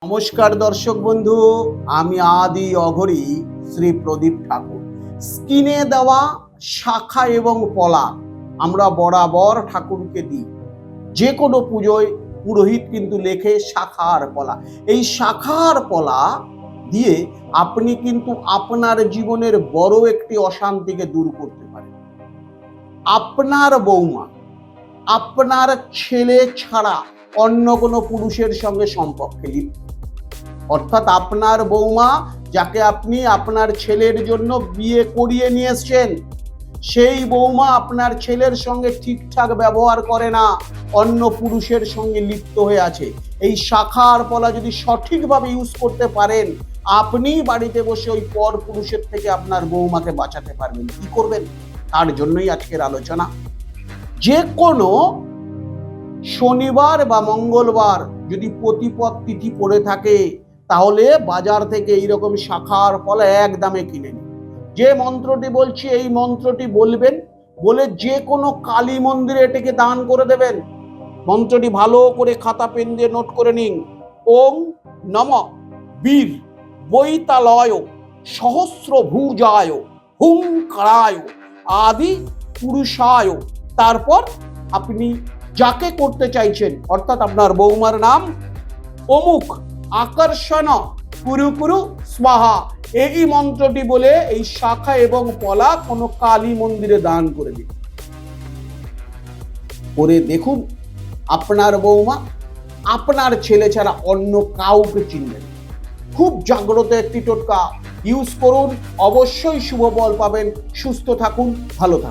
নমস্কার দর্শক বন্ধু, আমি আদি অঘরী শ্রী প্রদীপ ঠাকুর। স্ক্রিনে দেওয়া শাখা এবং পলা আমরা বরাবর ঠাকুরকে দিই। যে কোনো পুজোয় পুরোহিত কিন্তু লেখে শাখা আর পলা। এই শাখা আর পলা দিয়ে আপনি কিন্তু আপনার জীবনের বড় একটি অশান্তিকে দূর করতে পারেন। আপনার বৌমা আপনার ছেলে ছাড়া অন্য কোনো পুরুষের সঙ্গে সম্পর্কে লিপ্ত, অর্থাৎ আপনার বৌমা যাকে আপনি আপনার ছেলের জন্য বিয়ে করিয়ে নিয়ে এসছেন, সেই বৌমা আপনার ছেলের সঙ্গে ঠিকঠাক ব্যবহার করে না, অন্য পুরুষের সঙ্গে লিপ্ত হয়ে আছে। এই শাখা আর পলা যদি সঠিকভাবে ইউজ করতে পারেন, আপনি বাড়িতে বসে ওই পর পুরুষের থেকে আপনার বৌমাকে বাঁচাতে পারবেন। কি করবেন? তার জন্যই আজকের আলোচনা। যে কোনো শনিবার বা মঙ্গলবার যদি প্রতিপদ তিথি পড়ে থাকে, তাহলে বাজার থেকে এইরকম শাখার পলা এক দামে কিনে নিন। যে মন্ত্রটি বলছি এই মন্ত্রটি বলবেন, বলে যে কোনো কালী মন্দিরে এটাকে দান করে দেবেন। মন্ত্রটি ভালো করে খাতা পেন দিয়ে নোট করে নিন। ওম নম বীর বৈতালয় সহস্রভুজায় হুঙ্কারায় আদি পুরুষায়। তারপর আপনি যাকে করতে চাইছেন, অর্থাৎ আপনার বৌমার নাম অমুক আকর্ষণ কুরু কুরু স্বাহা, এই মন্ত্রটি বলে এই শাখা এবং পলা কোনো কালী মন্দিরে দান করে দিন। করে দেখুন আপনার বৌমা আপনার ছেলে ছাড়া অন্য কাউকে চিনবেন। খুব জাগ্রত একটি টোটকা, ইউজ করুন, অবশ্যই শুভ ফল পাবেন। সুস্থ থাকুন, ভালো থাকুন।